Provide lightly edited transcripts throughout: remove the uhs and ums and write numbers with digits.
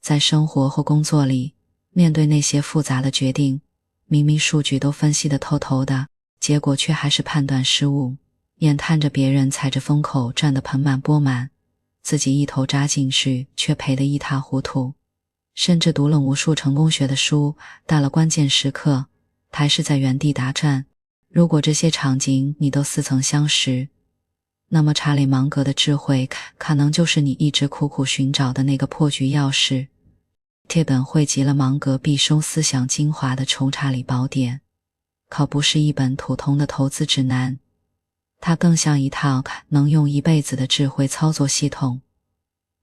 在生活或工作里，面对那些复杂的决定，明明数据都分析得透透的，结果却还是判断失误，眼看着别人踩着风口赚得盆满钵满，自己一头扎进去却赔得一塌糊涂。甚至读了无数成功学的书，到了关键时刻还是在原地打转。如果这些场景你都似曾相识，那么查理芒格的智慧可能就是你一直苦苦寻找的那个破局钥匙。这本汇集了芒格毕生思想精华的穷查理宝典，可不是一本普通的投资指南，它更像一套能用一辈子的智慧操作系统。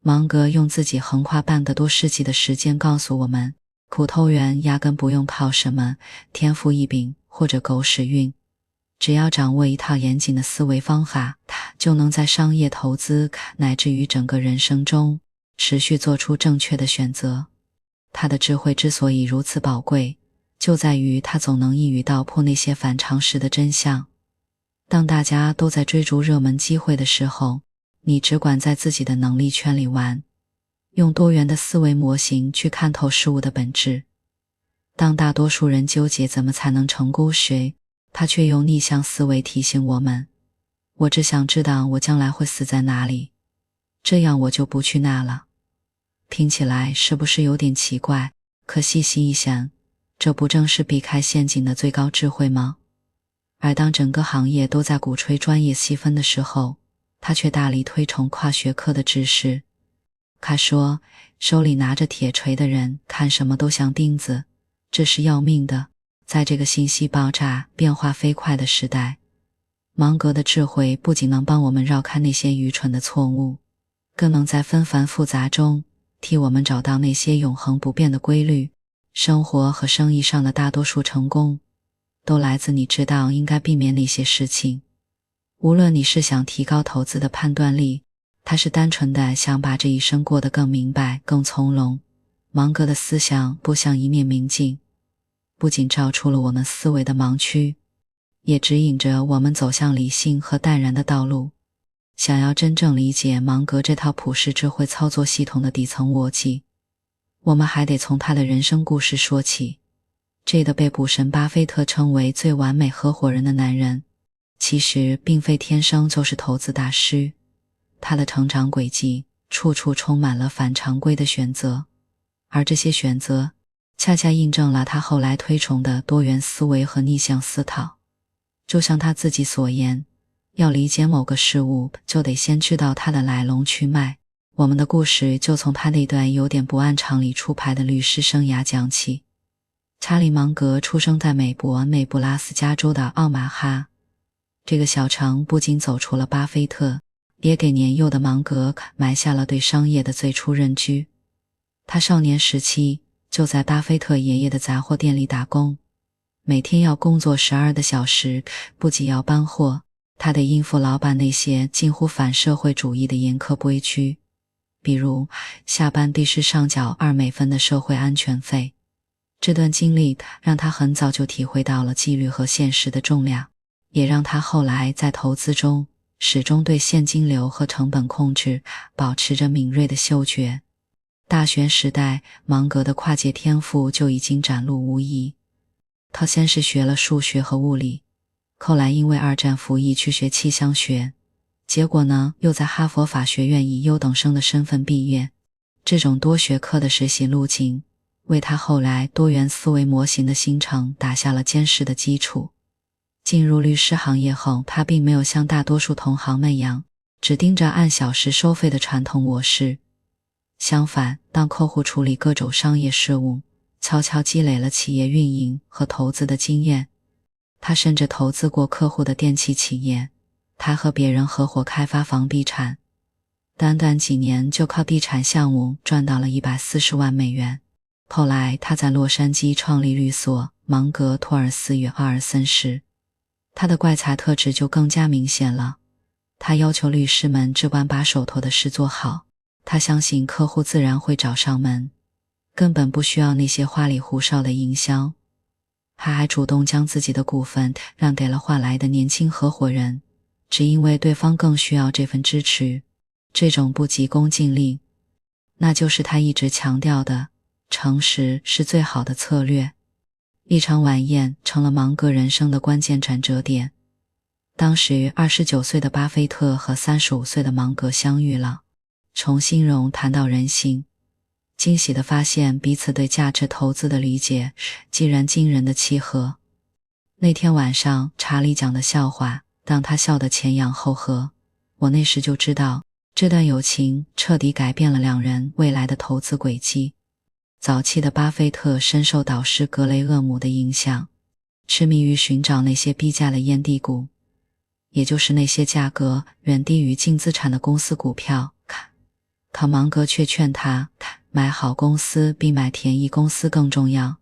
芒格用自己横跨半个多世纪的时间告诉我们，苦头人压根不用靠什么天赋异禀或者狗屎运，只要掌握一套严谨的思维方法，就能在商业投资乃至于整个人生中持续做出正确的选择。他的智慧之所以如此宝贵，就在于他总能一语道破那些反常识的真相。当大家都在追逐热门机会的时候，你只管在自己的能力圈里玩，用多元的思维模型去看透事物的本质。当大多数人纠结怎么才能成功时，他却用逆向思维提醒我们，我只想知道我将来会死在哪里，这样我就不去那了。听起来是不是有点奇怪？可细细一想，这不正是避开陷阱的最高智慧吗？而当整个行业都在鼓吹专业细分的时候，他却大力推崇跨学科的知识。他说，手里拿着铁锤的人看什么都像钉子，这是要命的。在这个信息爆炸变化飞快的时代，芒格的智慧不仅能帮我们绕开那些愚蠢的错误，更能在纷繁复杂中替我们找到那些永恒不变的规律。生活和生意上的大多数成功都来自你知道应该避免哪些事情。无论你是想提高投资的判断力，他是单纯的想把这一生过得更明白更从容，芒格的思想不像一面明镜，不仅照出了我们思维的盲区，也指引着我们走向理性和淡然的道路。想要真正理解芒格这套普世智慧操作系统的底层逻辑，我们还得从他的人生故事说起。这个被股神巴菲特称为最完美合伙人的男人，其实并非天生就是投资大师，他的成长轨迹处处充满了反常规的选择，而这些选择恰恰印证了他后来推崇的多元思维和逆向思考。就像他自己所言，要理解某个事物，就得先知道它的来龙去脉。我们的故事就从他那段有点不按常理出牌的律师生涯讲起。查理芒格出生在美国内布拉斯加州的奥马哈，这个小城不仅走出了巴菲特，也给年幼的芒格埋下了对商业的最初认知。他少年时期就在巴菲特爷爷的杂货店里打工，每天要工作12个小时，不仅要搬货，他得应付老板那些近乎反社会主义的严苛规矩，比如下班必须上缴2美分的社会安全费。这段经历让他很早就体会到了纪律和现实的重量，也让他后来在投资中始终对现金流和成本控制保持着敏锐的嗅觉。大学时代，芒格的跨界天赋就已经展露无遗。他先是学了数学和物理，后来因为2战服役去学气象学，结果呢，又在哈佛法学院以优等生的身份毕业。这种多学科的实习路径为他后来多元思维模型的形成打下了坚实的基础。进入律师行业后，他并没有像大多数同行那样只盯着按小时收费的传统模式。相反，当客户处理各种商业事务，悄悄积累了企业运营和投资的经验。他甚至投资过客户的电器企业，他和别人合伙开发房地产，短短几年就靠地产项目赚到了140万美元。后来他在洛杉矶创立律所芒格托尔斯与奥尔森时，他的怪才特质就更加明显了。他要求律师们只管把手头的事做好，他相信客户自然会找上门，根本不需要那些花里胡哨的营销。他还主动将自己的股份让给了换来的年轻合伙人，只因为对方更需要这份支持。这种不急功近利，那就是他一直强调的，诚实是最好的策略。一场晚宴成了芒格人生的关键转折点。当时29岁的巴菲特和35岁的芒格相遇了，从金融谈到人性，惊喜地发现彼此对价值投资的理解竟然惊人的契合。那天晚上查理讲的笑话让他笑得前仰后合，我那时就知道这段友情彻底改变了两人未来的投资轨迹。早期的巴菲特深受导师格雷厄姆的影响，痴迷于寻找那些低价的烟蒂股，也就是那些价格远低于净资产的公司股票。可芒格却劝他，买好公司比买便宜公司更重要。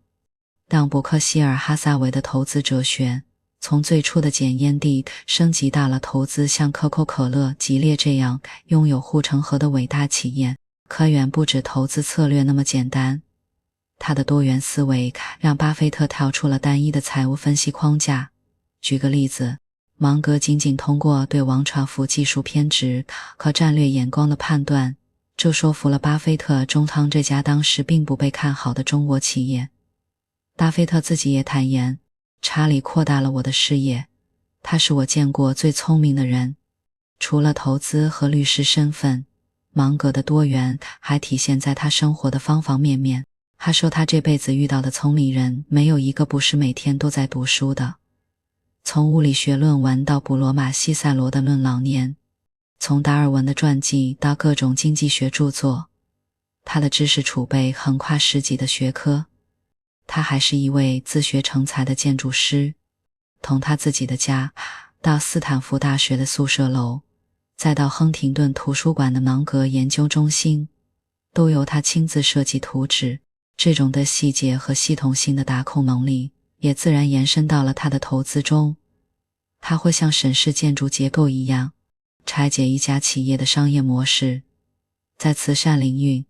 让伯克希尔哈撒韦的投资哲学从最初的捡烟蒂升级到了投资像可口可乐、吉列这样拥有护城河的伟大企业，可远不止投资策略那么简单。他的多元思维让巴菲特跳出了单一的财务分析框架。举个例子，芒格仅仅通过对王传福技术偏执和战略眼光的判断，就说服了巴菲特中汤这家当时并不被看好的中国企业。巴菲特自己也坦言，查理扩大了我的视野，他是我见过最聪明的人。除了投资和律师身份，芒格的多元还体现在他生活的方方面面。他说他这辈子遇到的聪明人没有一个不是每天都在读书的，从物理学论文到布罗马西塞罗的论老年，从达尔文的传记到各种经济学著作，他的知识储备横跨10几的学科。他还是一位自学成才的建筑师，从他自己的家到斯坦福大学的宿舍楼，再到亨廷顿图书馆的芒格研究中心，都由他亲自设计图纸。这种的细节和系统性的打控能力也自然延伸到了他的投资中。他会像审视建筑结构一样拆解一家企业的商业模式。在慈善领域，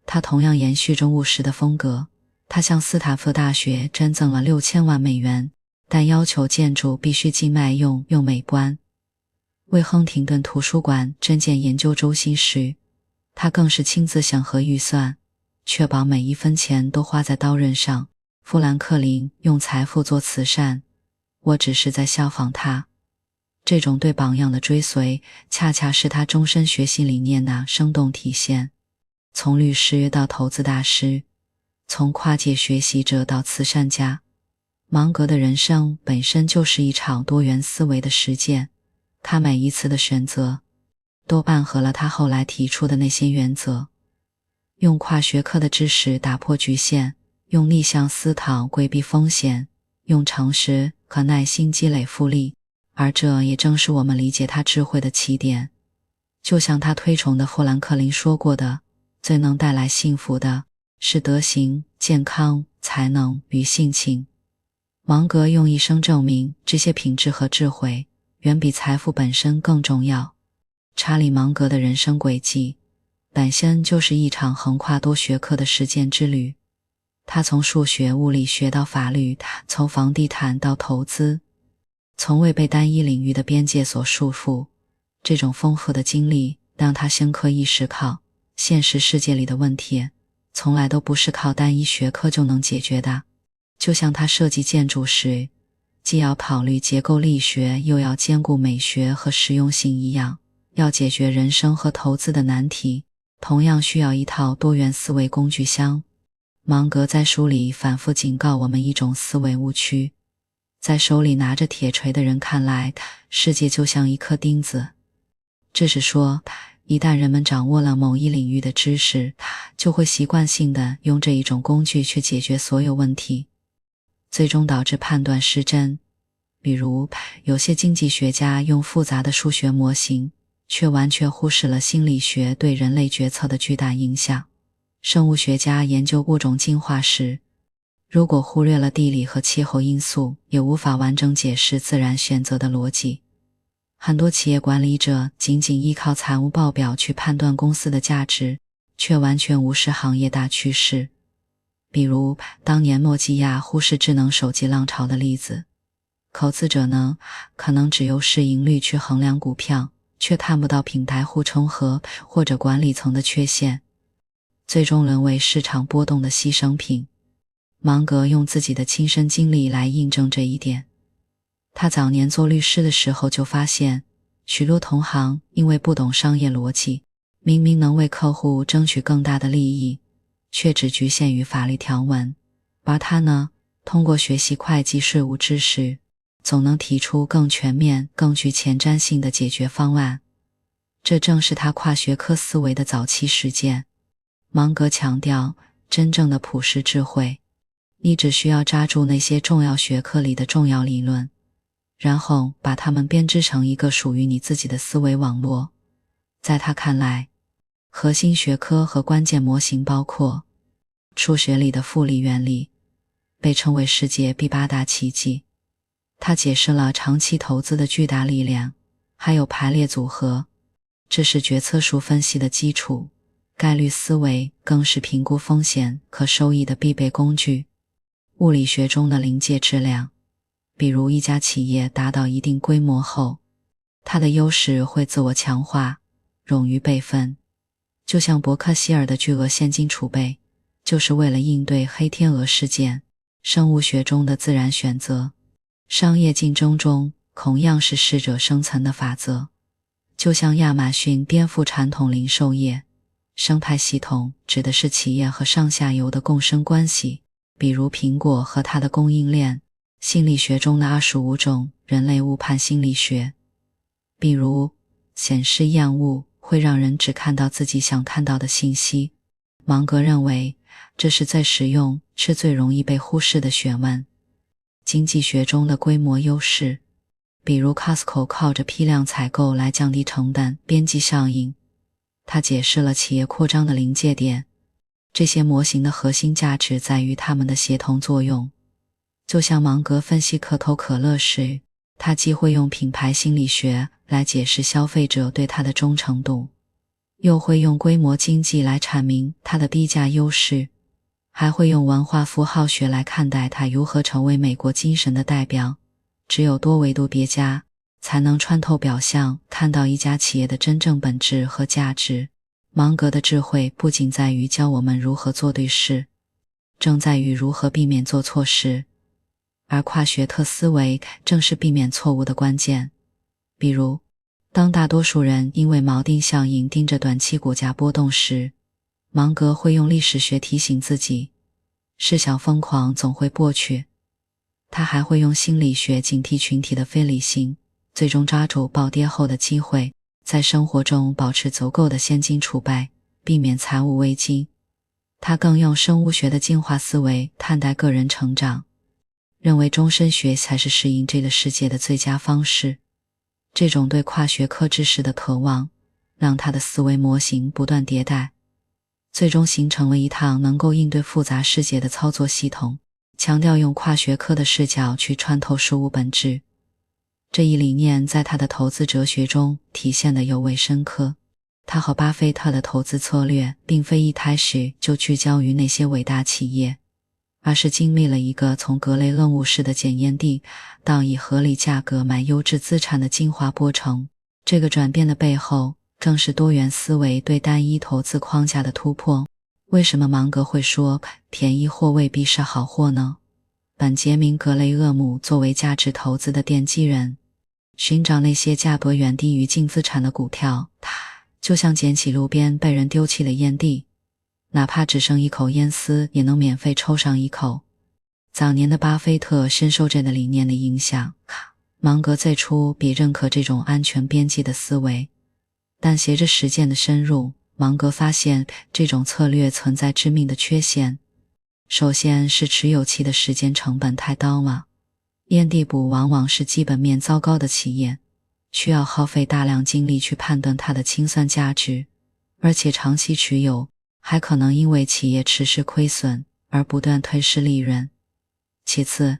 他同样延续着务实的风格。他向斯坦福大学捐赠了6000万美元，但要求建筑必须既耐用又美观。为亨廷顿图书馆增建研究中心时，他更是亲自审核预算，确保每一分钱都花在刀刃上。富兰克林用财富做慈善，我只是在效仿他。这种对榜样的追随，恰恰是他终身学习理念的生动体现。从律师到投资大师，从跨界学习者到慈善家，芒格的人生本身就是一场多元思维的实践。他每一次的选择都伴合了他后来提出的那些原则，用跨学科的知识打破局限，用逆向思考规避风险，用诚实和耐心积累复利。而这也正是我们理解他智慧的起点。就像他推崇的富兰克林说过的，最能带来幸福的是德行、健康、才能与性情。芒格用一生证明这些品质和智慧远比财富本身更重要。查理·芒格的人生轨迹本身就是一场横跨多学科的实践之旅。他从数学、物理学到法律，从房地产到投资，从未被单一领域的边界所束缚。这种丰富的经历让他深刻意识到，现实世界里的问题从来都不是靠单一学科就能解决的。就像他设计建筑时，既要考虑结构力学，又要兼顾美学和实用性一样，要解决人生和投资的难题，同样需要一套多元思维工具箱。芒格在书里反复警告我们一种思维误区，在手里拿着铁锤的人看来，世界就像一颗钉子。这是说，一旦人们掌握了某一领域的知识，就会习惯性地用这一种工具去解决所有问题，最终导致判断失真。比如，有些经济学家用复杂的数学模型，却完全忽视了心理学对人类决策的巨大影响。生物学家研究物种进化时，如果忽略了地理和气候因素，也无法完整解释自然选择的逻辑。很多企业管理者仅仅依靠财务报表去判断公司的价值，却完全无视行业大趋势。比如当年诺基亚忽视智能手机浪潮的例子，投资者呢，可能只用市盈率去衡量股票，却看不到品牌互冲和或者管理层的缺陷。最终沦为市场波动的牺牲品。芒格用自己的亲身经历来印证这一点。他早年做律师的时候就发现，许多同行因为不懂商业逻辑，明明能为客户争取更大的利益，却只局限于法律条文，而他呢，通过学习会计税务知识，总能提出更全面、更具前瞻性的解决方案。这正是他跨学科思维的早期实践。芒格强调，真正的普世智慧，你只需要抓住那些重要学科里的重要理论，然后把它们编织成一个属于你自己的思维网络。在他看来，核心学科和关键模型包括数学里的复利原理，被称为世界第8大奇迹。他解释了长期投资的巨大力量，还有排列组合，这是决策树分析的基础。概率思维更是评估风险和收益的必备工具。物理学中的临界质量，比如一家企业达到一定规模后，它的优势会自我强化，冗余备份。就像伯克希尔的巨额现金储备，就是为了应对黑天鹅事件。生物学中的自然选择，商业竞争中同样是适者生存的法则。就像亚马逊颠覆传统零售业，生态系统指的是企业和上下游的共生关系，比如苹果和它的供应链。心理学中的25种人类误判心理学，比如显示厌恶会让人只看到自己想看到的信息。芒格认为这是最实用是最容易被忽视的学问。经济学中的规模优势，比如 Costco 靠着批量采购来降低成本，边际效应。他解释了企业扩张的临界点，这些模型的核心价值在于它们的协同作用。就像芒格分析可口可乐时，他既会用品牌心理学来解释消费者对它的忠诚度，又会用规模经济来阐明它的低价优势，还会用文化符号学来看待它如何成为美国精神的代表。只有多维度叠加，才能穿透表象，看到一家企业的真正本质和价值。芒格的智慧不仅在于教我们如何做对事，正在于如何避免做错事。而跨学科思维正是避免错误的关键。比如，当大多数人因为锚定效应盯着短期股价波动时，芒格会用历史学提醒自己，事小疯狂总会过去。他还会用心理学警惕群体的非理性，最终抓住暴跌后的机会，在生活中保持足够的现金储备，避免财务危机。他更用生物学的进化思维看待个人成长，认为终身学才是适应这个世界的最佳方式。这种对跨学科知识的渴望，让他的思维模型不断迭代，最终形成了一套能够应对复杂世界的操作系统，强调用跨学科的视角去穿透事物本质。这一理念在他的投资哲学中体现得尤为深刻。他和巴菲特的投资策略并非一开始就聚焦于那些伟大企业，而是经历了一个从格雷厄姆式的检验地到以合理价格买优质资产的进化过程。这个转变的背后，正是多元思维对单一投资框架的突破。为什么芒格会说便宜货未必是好货呢？本杰明·格雷厄姆作为价值投资的奠基人，寻找那些价格远低于净资产的股票，就像捡起路边被人丢弃的烟蒂，哪怕只剩一口烟丝也能免费抽上一口。早年的巴菲特深受这个理念的影响，芒格最初比认可这种安全边际的思维，但随着实践的深入，芒格发现这种策略存在致命的缺陷。首先是持有期的时间成本太高了，烟蒂股往往是基本面糟糕的企业，需要耗费大量精力去判断它的清算价值，而且长期持有还可能因为企业持续亏损而不断吞噬利润。其次，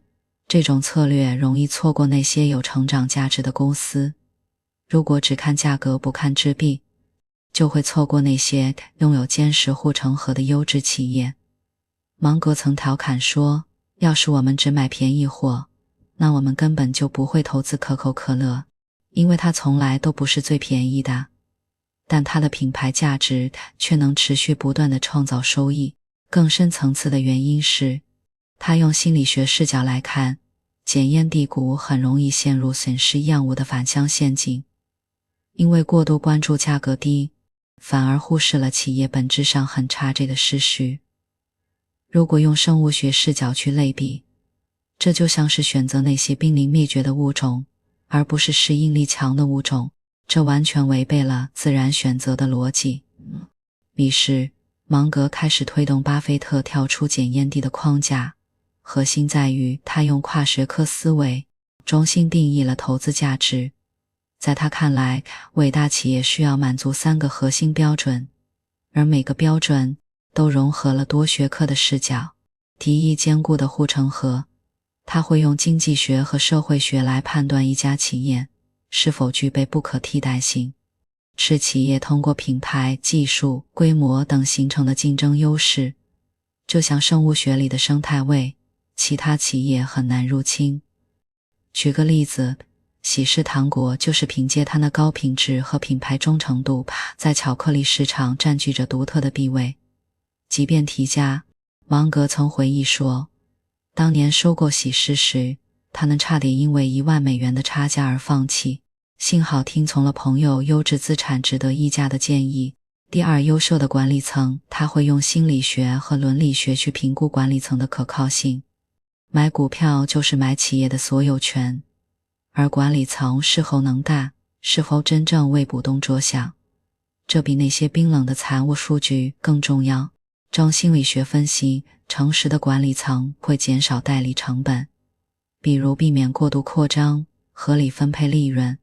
这种策略容易错过那些有成长价值的公司。如果只看价格不看质壁，就会错过那些拥有坚实护城河的优质企业。芒格曾调侃说，要是我们只买便宜货，那我们根本就不会投资可口可乐，因为它从来都不是最便宜的。但它的品牌价值却能持续不断地创造收益。更深层次的原因是，他用心理学视角来看，检验地股很容易陷入损失厌恶的反向陷阱，因为过度关注价格低，反而忽视了企业本质上很差这个事实。如果用生物学视角去类比，这就像是选择那些濒临灭绝的物种，而不是适应力强的物种，这完全违背了自然选择的逻辑。于是，芒格开始推动巴菲特跳出检验地的框架，核心在于他用跨学科思维重新定义了投资价值。在他看来，伟大企业需要满足3个核心标准，而每个标准都融合了多学科的视角，敌意坚固的护城河。他会用经济学和社会学来判断一家企业是否具备不可替代性，是企业通过品牌、技术、规模等形成的竞争优势，就像生物学里的生态位，其他企业很难入侵。举个例子，喜事糖果就是凭借它的高品质和品牌忠诚度，在巧克力市场占据着独特的地位。即便提价，芒格曾回忆说，当年收购喜事时，他们差点因为$10,000的差价而放弃，幸好听从了朋友优质资产值得溢价的建议。第二，优秀的管理层，他会用心理学和伦理学去评估管理层的可靠性。买股票就是买企业的所有权，而管理层是否能干，是否真正为股东着想，这比那些冰冷的财务数据更重要。照心理学分析，诚实的管理层会减少代理成本，比如避免过度扩张，合理分配利润。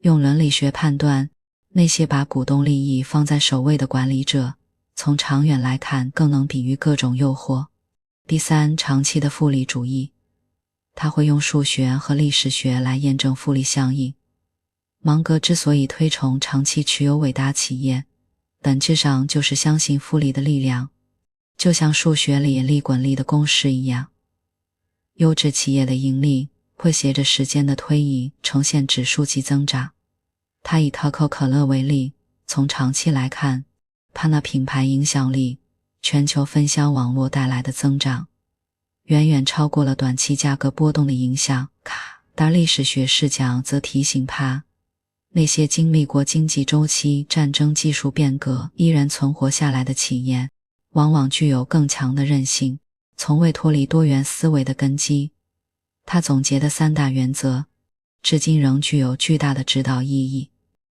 用伦理学判断，那些把股东利益放在首位的管理者，从长远来看更能抵御各种诱惑。第三，长期的复利主义，他会用数学和历史学来验证复利效应。芒格之所以推崇长期持有伟大企业，本质上就是相信复利的力量，就像数学里利滚利的公式一样。优质企业的盈利会随着时间的推移呈现指数级增长。他以可口可乐为例，从长期来看，它那品牌影响力、全球分销网络带来的增长，远远超过了短期价格波动的影响。但历史学视角则提醒他，那些经历过经济周期、战争、技术变革依然存活下来的企业，往往具有更强的韧性，从未脱离多元思维的根基。他总结的3大原则，至今仍具有巨大的指导意义。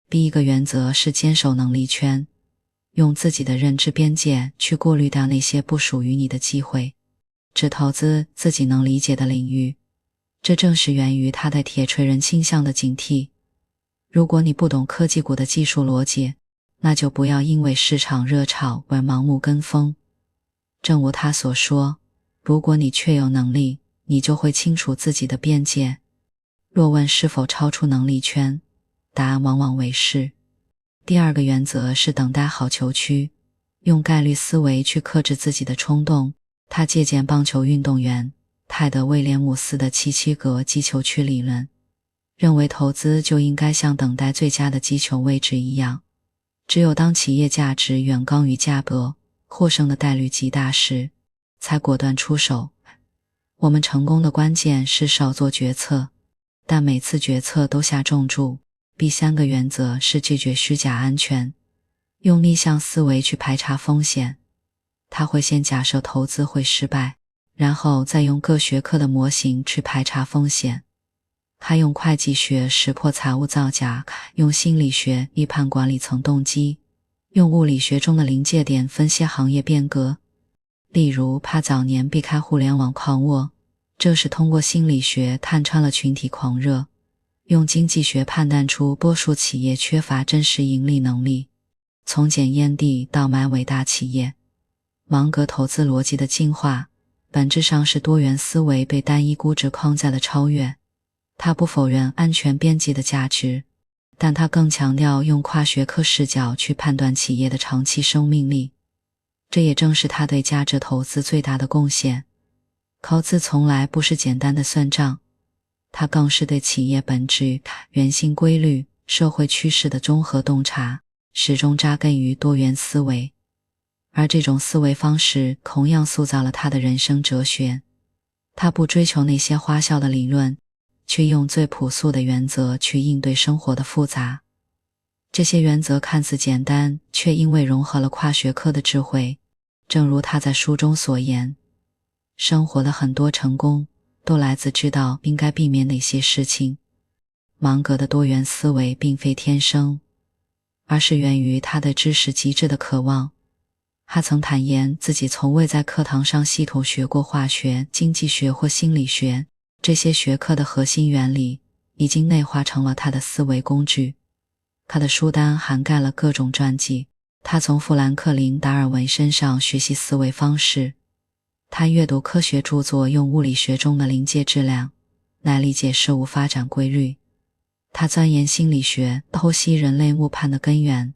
第一个原则是坚守能力圈，用自己的认知边界去过滤掉那些不属于你的机会，只投资自己能理解的领域。这正是源于他对铁锤人倾向的警惕。如果你不懂科技股的技术逻辑，那就不要因为市场热潮而盲目跟风。正如他所说，如果你确有能力，你就会清楚自己的边界。若问是否超出能力圈，答案往往为是。第二个原则是等待好球区，用概率思维去克制自己的冲动。他借鉴棒球运动员泰德·威廉姆斯的77格击球区理论，认为投资就应该像等待最佳的击球位置一样，只有当企业价值远高于价格，获胜的概率极大时，才果断出手。我们成功的关键是少做决策，但每次决策都下重注。第三个原则是拒绝虚假安全，用逆向思维去排查风险。他会先假设投资会失败，然后再用各学科的模型去排查风险。他用会计学识破财务造假，用心理学预判管理层动机，用物理学中的临界点分析行业变革。例如，他早年避开互联网狂热，这是通过心理学探穿了群体狂热，用经济学判断出多数企业缺乏真实盈利能力。从检验地到买伟大企业，芒格投资逻辑的进化，本质上是多元思维对单一估值框架的超越。他不否认安全边际的价值，但他更强调用跨学科视角去判断企业的长期生命力。这也正是他对价值投资最大的贡献。投资从来不是简单的算账，它更是对企业本质、原型规律、社会趋势的综合洞察。始终扎根于多元思维，而这种思维方式同样塑造了他的人生哲学。他不追求那些花哨的理论，去用最朴素的原则去应对生活的复杂。这些原则看似简单，却因为融合了跨学科的智慧，正如他在书中所言，生活的很多成功都来自知道应该避免哪些事情。芒格的多元思维并非天生，而是源于他对知识极致的渴望。他曾坦言自己从未在课堂上系统学过化学、经济学或心理学，这些学科的核心原理已经内化成了他的思维工具。他的书单涵盖了各种传记，他从富兰克林·达尔文身上学习思维方式。他阅读科学著作，用物理学中的临界质量来理解事物发展规律。他钻研心理学，剖析人类误判的根源。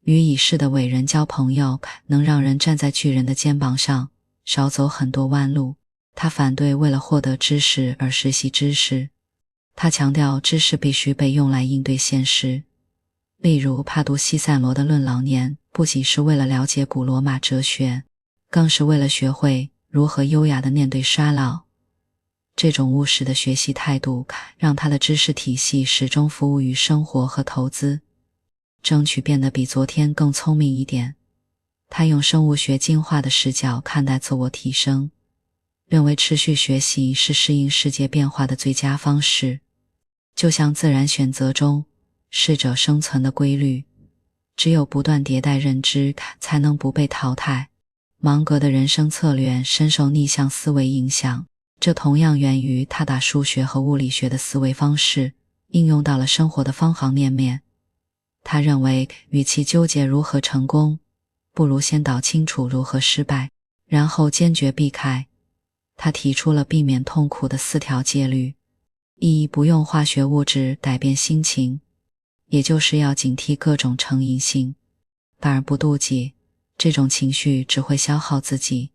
与已逝的伟人交朋友，能让人站在巨人的肩膀上，少走很多弯路。他反对为了获得知识而实习知识。他强调知识必须被用来应对现实。例如，帕杜西塞罗的《论老年》不仅是为了了解古罗马哲学，更是为了学会如何优雅地面对衰老。这种务实的学习态度让他的知识体系始终服务于生活和投资，争取变得比昨天更聪明一点。他用生物学进化的视角看待自我提升，认为持续学习是适应世界变化的最佳方式。就像自然选择中适者生存的规律，只有不断迭代认知才能不被淘汰。芒格的人生策略深受逆向思维影响，这同样源于他把数学和物理学的思维方式应用到了生活的方方面面。他认为，与其纠结如何成功，不如先搞清楚如何失败，然后坚决避开。他提出了避免痛苦的4条戒律：一、不用化学物质改变心情，也就是要警惕各种成瘾性。2、不妒忌，这种情绪只会消耗自己，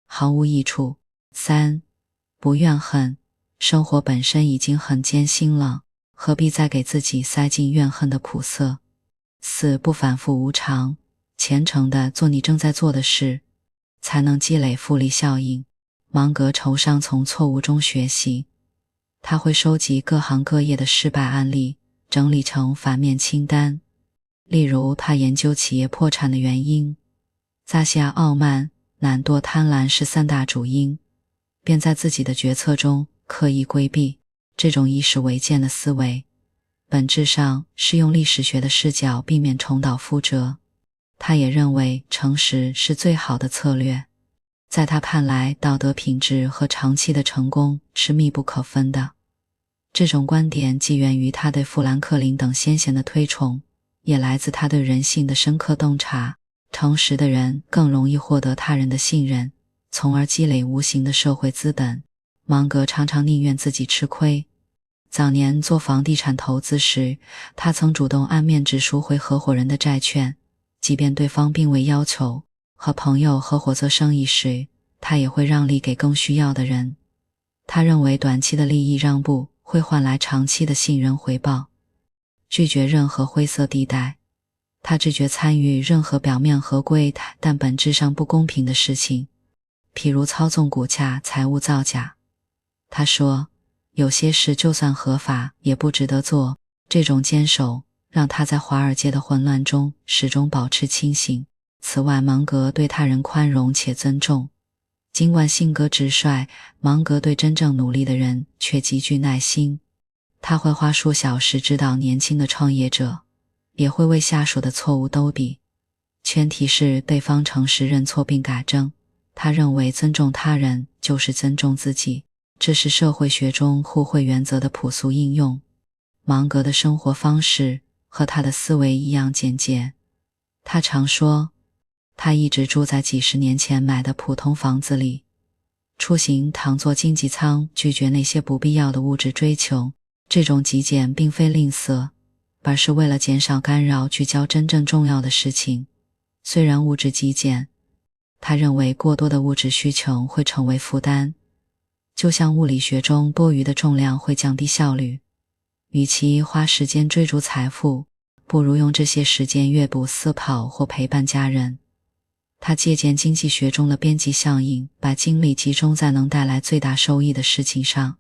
毫无益处。3、不怨恨，生活本身已经很艰辛了，何必再给自己塞进怨恨的苦涩。4、不反复无常，虔诚地做你正在做的事，才能积累复利效应。芒格崇尚从错误中学习，他会收集各行各业的失败案例，整理成反面清单。例如，他研究企业破产的原因，扎西亚傲慢、懒惰、贪婪是3大主因，便在自己的决策中刻意规避。这种以史为鉴的思维，本质上是用历史学的视角避免重蹈覆辙。他也认为诚实是最好的策略。在他看来，道德品质和长期的成功是密不可分的。这种观点既源于他对富兰克林等先贤的推崇，也来自他对人性的深刻洞察。诚实的人更容易获得他人的信任，从而积累无形的社会资本。芒格常常宁愿自己吃亏。早年做房地产投资时，他曾主动按面值赎回合伙人的债券，即便对方并未要求。和朋友合伙做生意时，他也会让利给更需要的人。他认为短期的利益让步会换来长期的信任回报，拒绝任何灰色地带。他拒绝参与任何表面合规但本质上不公平的事情，譬如操纵股价、财务造假。他说，有些事就算合法也不值得做。这种坚守让他在华尔街的混乱中始终保持清醒。此外，芒格对他人宽容且尊重。尽管性格直率，芒格对真正努力的人却极具耐心。他会花数小时指导年轻的创业者，也会为下属的错误兜底，前提是对方诚实认错并改正。他认为尊重他人就是尊重自己，这是社会学中互惠原则的朴素应用。芒格的生活方式和他的思维一样简洁。他常说，他一直住在几十年前买的普通房子里，出行常坐经济舱，拒绝那些不必要的物质追求。这种极简并非吝啬，而是为了减少干扰，聚焦真正重要的事情。虽然物质极简，他认为过多的物质需求会成为负担，就像物理学中多余的重量会降低效率。与其花时间追逐财富，不如用这些时间阅读、思考或陪伴家人。他借鉴经济学中的边际效应，把精力集中在能带来最大收益的事情上，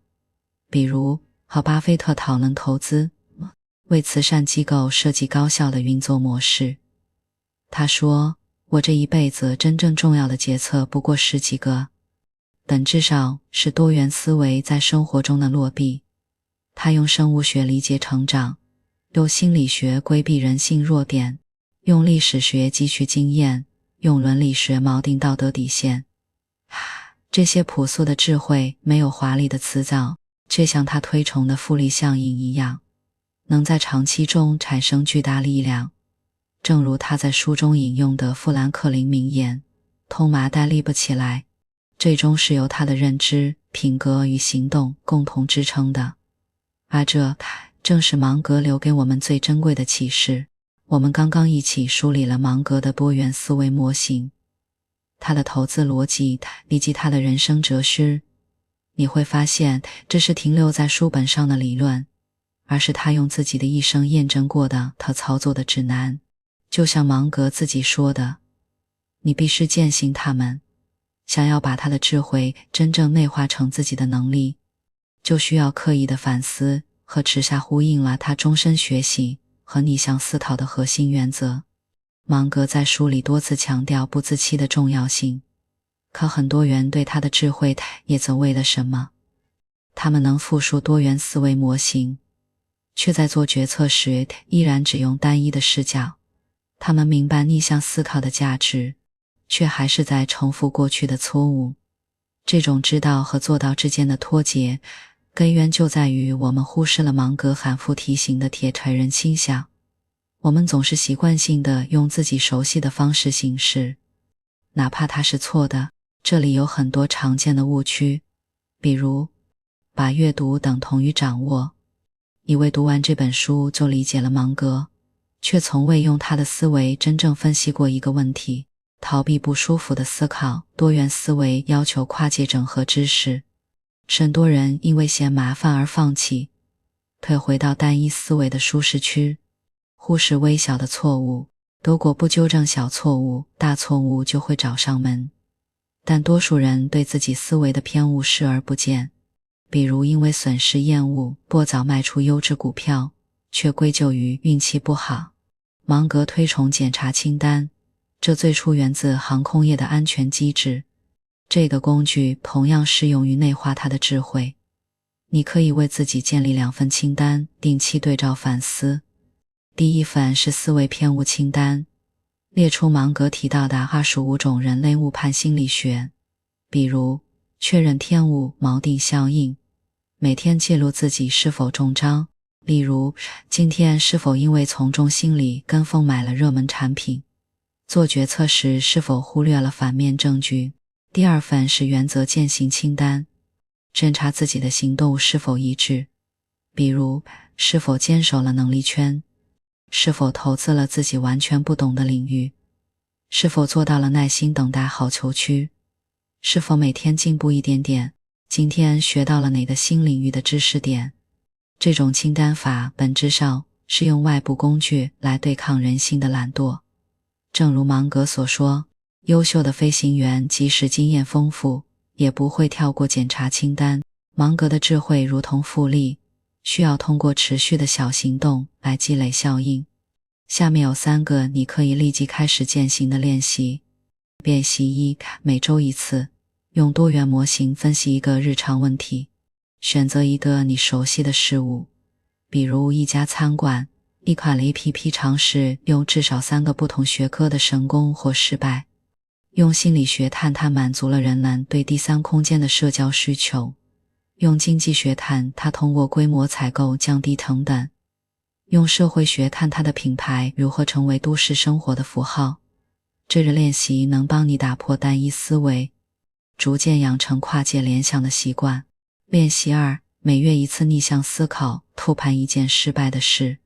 比如和巴菲特讨论投资，为慈善机构设计高效的运作模式。他说，我这一辈子真正重要的决策不过10几个，本质上是多元思维在生活中的落地。他用生物学理解成长，用心理学规避人性弱点，用历史学汲取经验，用伦理学锚定道德底线。这些朴素的智慧没有华丽的辞藻，却像他推崇的复利效应一样，能在长期中产生巨大力量。正如他在书中引用的富兰克林名言，通麻袋立不起来，最终是由他的认知、品格与行动共同支撑的。而这正是芒格留给我们最珍贵的启示。我们刚刚一起梳理了芒格的多元思维模型，他的投资逻辑以及他的人生哲学。你会发现，这是停留在书本上的理论，而是他用自己的一生验证过的他操作的指南。就像芒格自己说的，你必须践行他们。想要把他的智慧真正内化成自己的能力，就需要刻意的反思和持下呼应了他终身学习和逆向思考的核心原则。芒格在书里多次强调不自欺的重要性，可很多人对他的智慧也则为了什么？他们能复述多元思维模型，却在做决策时依然只用单一的视角。他们明白逆向思考的价值，却还是在重复过去的错误。这种知道和做到之间的脱节，根源就在于我们忽视了芒格反复提醒的铁锤人倾向。我们总是习惯性地用自己熟悉的方式行事，哪怕它是错的。这里有很多常见的误区，比如把阅读等同于掌握，以为读完这本书就理解了芒格，却从未用他的思维真正分析过一个问题。逃避不舒服的思考，多元思维要求跨界整合知识，甚多人因为嫌麻烦而放弃，退回到单一思维的舒适区，忽视微小的错误。如果不纠正小错误，大错误就会找上门。但多数人对自己思维的偏误视而不见，比如因为损失厌恶，过早卖出优质股票，却归咎于运气不好。芒格推崇检查清单，这最初源自航空业的安全机制。这个工具同样适用于内化他的智慧。你可以为自己建立2份清单，定期对照反思。第一份是思维偏误清单，列出芒格提到的25种人类误判心理学，比如确认偏误、锚定效应，每天记录自己是否中招，例如今天是否因为从众心理跟风买了热门产品，做决策时是否忽略了反面证据。第二份是原则践行清单，侦查自己的行动是否一致，比如是否坚守了能力圈，是否投资了自己完全不懂的领域，是否做到了耐心等待好球区，是否每天进步一点点，今天学到了哪个新领域的知识点。这种清单法本质上是用外部工具来对抗人性的懒惰。正如芒格所说，优秀的飞行员即使经验丰富，也不会跳过检查清单。芒格的智慧如同复利，需要通过持续的小行动来积累效应。下面有3个你可以立即开始践行的练习。练习1，每周1次，用多元模型分析一个日常问题。选择一个你熟悉的事物，比如一家餐馆、一款 APP， 尝试用至少3个不同学科的成功或失败。用心理学探它满足了人们对第三空间的社交需求，用经济学探它通过规模采购降低成本，用社会学探它的品牌如何成为都市生活的符号。这个练习能帮你打破单一思维，逐渐养成跨界联想的习惯。练习2，每月1次逆向思考，复盘一件失败的事。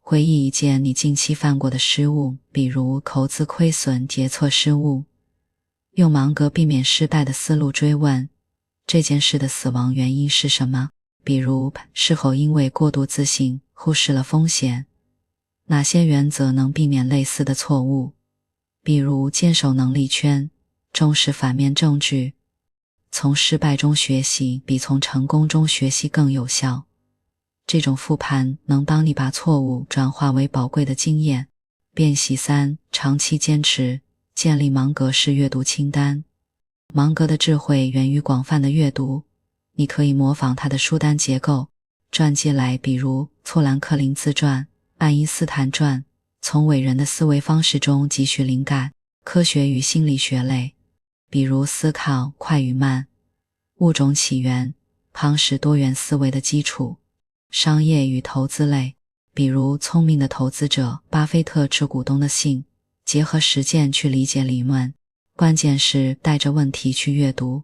回忆一件你近期犯过的失误，比如投资亏损、决策失误。用芒格避免失败的思路追问，这件事的死亡原因是什么？比如是否因为过度自信，忽视了风险。哪些原则能避免类似的错误？比如坚守能力圈，重视反面证据，从失败中学习比从成功中学习更有效。这种复盘能帮你把错误转化为宝贵的经验。练习3：长期坚持，建立芒格式阅读清单。芒格的智慧源于广泛的阅读，你可以模仿他的书单结构，传记来，比如富兰克林自传、爱因斯坦传，从伟人的思维方式中汲取灵感。科学与心理学类，比如思考快与慢、物种起源、庞氏多元思维的基础。商业与投资类，比如聪明的投资者、巴菲特致股东的信，结合实践去理解理论，关键是带着问题去阅读。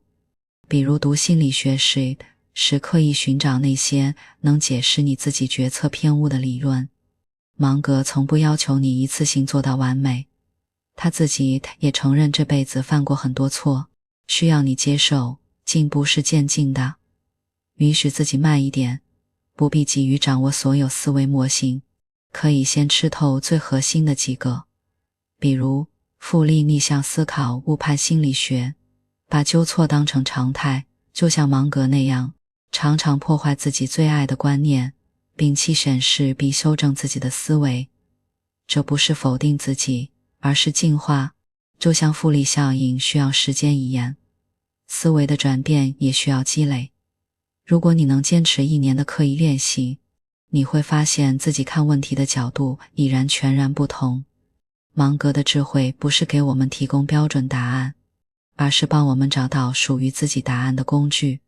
比如读心理学时刻意寻找那些能解释你自己决策偏误的理论。芒格从不要求你一次性做到完美，他自己也承认这辈子犯过很多错，需要你接受，进步是渐进的。允许自己慢一点，不必急于掌握所有思维模型，可以先吃透最核心的几个。比如复利逆向思考、误判心理学，把纠错当成常态，就像芒格那样，常常破坏自己最爱的观念，摒弃审视并修正自己的思维。这不是否定自己，而是进化，就像复利效应需要时间一样，思维的转变也需要积累。如果你能坚持1年的刻意练习，你会发现自己看问题的角度已然全然不同。芒格的智慧不是给我们提供标准答案，而是帮我们找到属于自己答案的工具。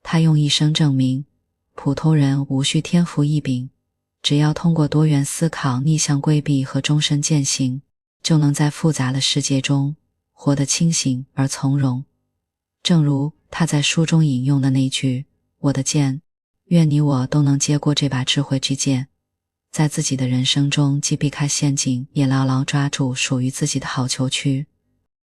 他用一生证明，普通人无需天赋异禀，只要通过多元思考、逆向规避和终身践行，就能在复杂的世界中活得清醒而从容。正如他在书中引用的那句，我的剑，愿你我都能接过这把智慧之剑，在自己的人生中既避开陷阱，也牢牢抓住属于自己的好球区。